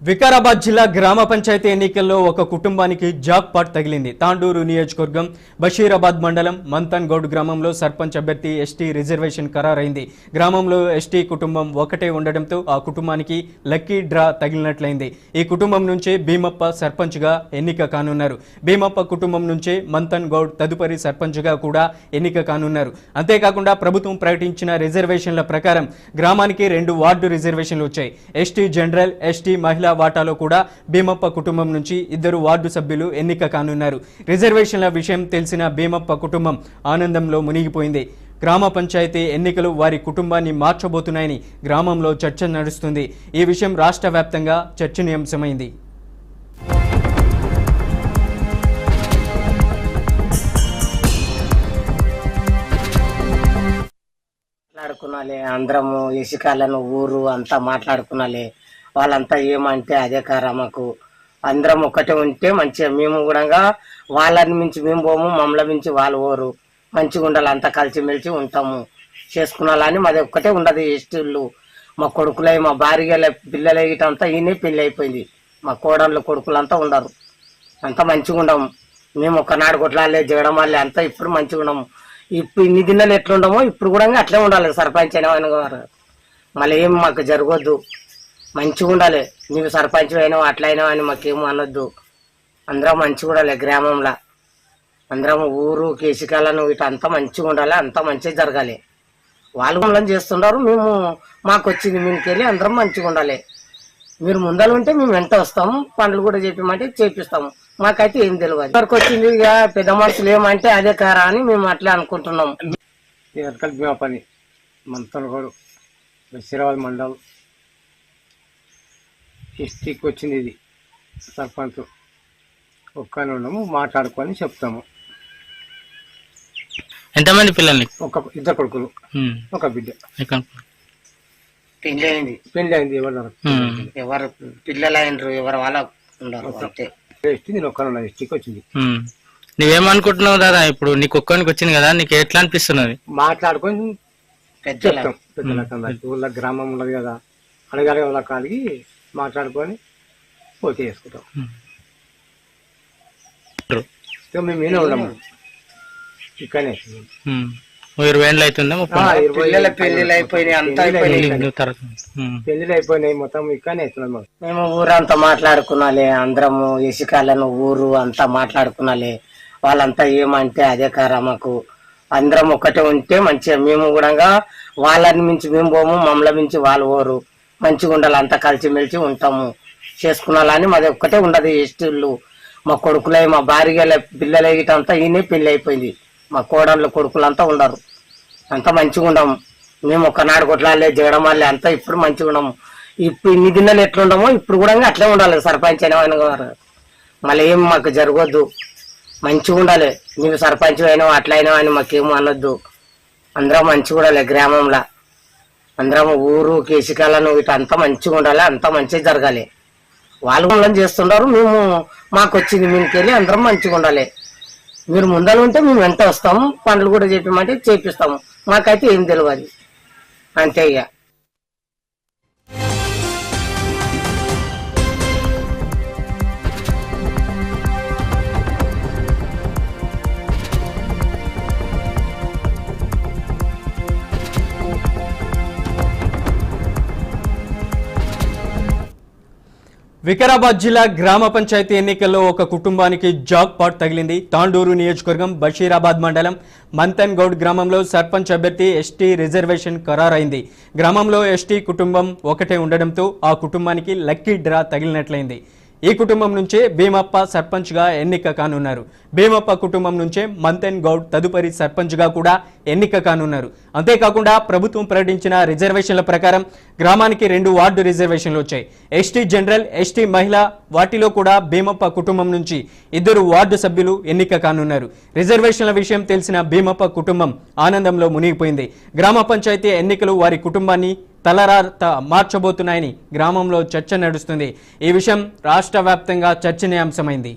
వికారాబాద్ జిల్లా గ్రామ పంచాయతీ ఎన్నికల్లో ఒక కుటుంబానికి జాక్ పాట్ తగిలింది. తాండూరు నియోజకవర్గం బషీరాబాద్ మండలం మంతన్ గౌడ్ గ్రామంలో సర్పంచ్ అభ్యర్థి ఎస్టీ రిజర్వేషన్ ఖరారైంది. గ్రామంలో ఎస్టీ కుటుంబం ఒకటే ఉండడంతో ఆ కుటుంబానికి లక్కీ డ్రా తగిలినట్లయింది. ఈ కుటుంబం నుంచే భీమప్ప సర్పంచ్గా ఎన్నిక కానున్నారు. భీమప్ప కుటుంబం నుంచే మంతన్ గౌడ్ తదుపరి సర్పంచ్గా కూడా ఎన్నిక కానున్నారు. అంతేకాకుండా ప్రభుత్వం ప్రకటించిన రిజర్వేషన్ల ప్రకారం గ్రామానికి 2 వార్డు రిజర్వేషన్లు వచ్చాయి. ఎస్టీ జనరల్, ఎస్టీ మహిళా వాటాలో కూడా భీమప్ప కుటుంబం నుంచి 2 వార్డు సభ్యులు ఎన్నిక కానున్నారు. రిజర్వేషన్ల విషయం తెలిసిన భీమప్ప కుటుంబం ఆనందంలో మునిగిపోయింది. గ్రామ పంచాయతీ ఎన్నికలు వారి కుటుంబాన్ని మార్చబోతున్నాయని గ్రామంలో చర్చ నడుస్తుంది. ఈ విషయం రాష్ట్ర వ్యాప్తంగా చర్చనీయాంశమైంది. మాట్లాడుకున్నాలే, అందరము ఇసుకాలను ఊరు అంతా మాట్లాడుకున్నాలే. వాళ్ళంతా ఏమంటే అదే కారా, మాకు అందరం ఒక్కటే ఉంటే మంచిగా, మేము కూడా వాళ్ళని మించి మేము పోము, మమ్మల్ని మించి వాళ్ళు పోరు, మంచిగా ఉండాలి, అంతా కలిసిమెలిసి ఉంటాము చేసుకున్నాలని. మాది ఒక్కటే ఉండదు. ఎస్టీళ్ళు మా కొడుకులై, మా భార్యల పిల్లలు ఇటంతా ఈయనే పెళ్లి అయిపోయింది. మా కోడళ్ళు కొడుకులంతా ఉండరు, అంతా మంచిగా ఉండము. మేము ఒక్కనాడు కొట్లాలే జగడం వాళ్ళే అంతా ఇప్పుడు మంచిగా ఉండము. ఇప్పుడు ఇన్ని దినాలు ఎట్లుండమో ఇప్పుడు కూడా అట్లే ఉండాలి. సర్పంచ్ అయినా మళ్ళీ ఏం మాకు జరగొద్దు, మంచిగా ఉండాలి. నీవు సర్పంచ్ అయినావు అట్లయినావు అని మాకేమో అనొద్దు. అందరం మంచిగా ఉండాలి. గ్రామంలో అందరం ఊరు కేసికాలను ఇటు అంతా మంచిగా ఉండాలి, అంతా మంచిగా జరగాలి. వాళ్ళు మమ్మల్ని చేస్తున్నారు, మేము మాకు వచ్చింది మీకెళ్ళి అందరం మంచిగా ఉండాలి. మీరు ముందర ఉంటే మేము వెంట వస్తాము, పనులు కూడా చెప్పమంటే చేపిస్తాము. మాకైతే ఏం తెలియదు. ఇక్కడికి వచ్చింది ఇక పెద్ద మనుషులు ఏమంటే అదే కారా అని మేము అట్లా అనుకుంటున్నాం. పని మంతనగూడు బషీరాబాద్ మండలం ఎస్టీకి వచ్చింది. ఇది సర్పంచ్ ఒక్కనే ఉన్నాము, మాట్లాడుకొని చెప్తాము. ఎంతమంది పిల్లల్ని? 2 కొడుకులు, 1 బిడ్డ. పెళ్లి అయింది. ఎవరు పిల్లలు అయినరు, ఎవరు వాళ్ళ ఉండరు. నేను ఒక్కనే ఎస్టీకి వచ్చింది. నువ్వేమనుకుంటున్నావు దాదా? ఇప్పుడు నీకు ఒక్కనికి వచ్చింది కదా, నీకు ఎట్లా అనిపిస్తున్నది? మాట్లాడుకొని చెప్తాం. పెద్దలకి ఊళ్ళో గ్రామం ఉన్నది కదా, అడగాలి వాళ్ళ కాలికి మాట్లాడుకొని ఓకే చేసుకుంటాం. మేము ఏనే ఉన్నాము ఇక్కడనే. 20 ఏళ్ళు అవుతుందా? పెళ్లిళ్ళు అయిపోయినాయి, అంతా పెళ్లిళ్ళు అయిపోయినాయి, మొత్తం ఇక్కడనే అవుతున్నాం. మేము ఊరంతా మాట్లాడుకున్నాలే, అందరము ఇసుకాలను ఊరు అంతా మాట్లాడుకున్నాలే. వాళ్ళంతా ఏమంటే అదే కారా, మాకు అందరం ఒక్కటే ఉంటే మంచిగా, మేము కూడా వాళ్ళని మించి మేము పోము, మమ్మల్ని మించి వాళ్ళు పోరు, మంచిగా ఉండాలి, అంతా కలిసిమెలిసి ఉంటాము చేసుకున్నాలని. మాది ఒక్కటే ఉండదు. ఎస్టీళ్ళు మా కొడుకులై, మా భార్యల పిల్లలు ఇటంతా ఈయనే పెళ్లి అయిపోయింది. మా కోడళ్ళు కొడుకులంతా ఉండరు, అంతా మంచిగా ఉండము. మేము ఒక్కనాడు కొట్లాలే జగడం వాళ్ళే అంతా ఇప్పుడు మంచిగా ఉండము. ఇప్పుడు ఇన్ని దినాలు ఎట్లుండమో ఇప్పుడు కూడా అట్లే ఉండాలి. సర్పంచ్ అయినా మళ్ళీ ఏం మాకు జరగొద్దు, మంచిగా ఉండాలి. నీవు సర్పంచ్ అయినావు అట్లయినావు అని మాకేమో అనొద్దు. అందరం మంచిగా ఉండాలి. గ్రామంలో అందరం ఊరు కేసికాలను ఇటు అంతా మంచిగా ఉండాలి, అంతా మంచిగా జరగాలి. వాళ్ళు మమ్మల్ని చేస్తున్నారు, మేము మాకు వచ్చింది మీకెళ్ళి అందరం మంచిగా ఉండాలి. మీరు ముందర ఉంటే మేము వెంట వస్తాము, పనులు కూడా చెప్పమంటే చేపిస్తాము. మాకైతే ఏం తెలియదు, అంతే ఇక. వికారాబాద్ జిల్లా గ్రామ పంచాయతీ ఎన్నికల్లో ఒక కుటుంబానికి జాక్ పాట్ తగిలింది. తాండూరు నియోజకవర్గం బషీరాబాద్ మండలం మంతన్ గౌడ్ గ్రామంలో సర్పంచ్ అభ్యర్థి ఎస్టీ రిజర్వేషన్ ఖరారైంది. గ్రామంలో ఎస్టీ కుటుంబం ఒకటే ఉండడంతో ఆ కుటుంబానికి లక్కీ డ్రా తగిలినట్లయింది. ఈ కుటుంబం నుంచే భీమప్ప సర్పంచ్గా ఎన్నిక కానున్నారు. భీమప్ప కుటుంబం నుంచే మంతన్ గౌడ్ తదుపరి సర్పంచ్గా కూడా ఎన్నిక కానున్నారు. అంతేకాకుండా ప్రభుత్వం ప్రకటించిన రిజర్వేషన్ల ప్రకారం గ్రామానికి 2 వార్డు రిజర్వేషన్లు వచ్చాయి. ఎస్టీ జనరల్, ఎస్టీ మహిళా వాటిలో కూడా భీమప్ప కుటుంబం నుంచి 2 వార్డు సభ్యులు ఎన్నిక కానున్నారు. రిజర్వేషన్ల విషయం తెలిసిన భీమప్ప కుటుంబం ఆనందంలో మునిగిపోయింది. గ్రామ పంచాయతీ ఎన్నికలు వారి కుటుంబాన్ని తలరాత మార్చబోతున్నాయని గ్రామంలో చర్చ నడుస్తుంది. ఈ విషయం రాష్ట్ర వ్యాప్తంగా చర్చనీయాంశమైంది.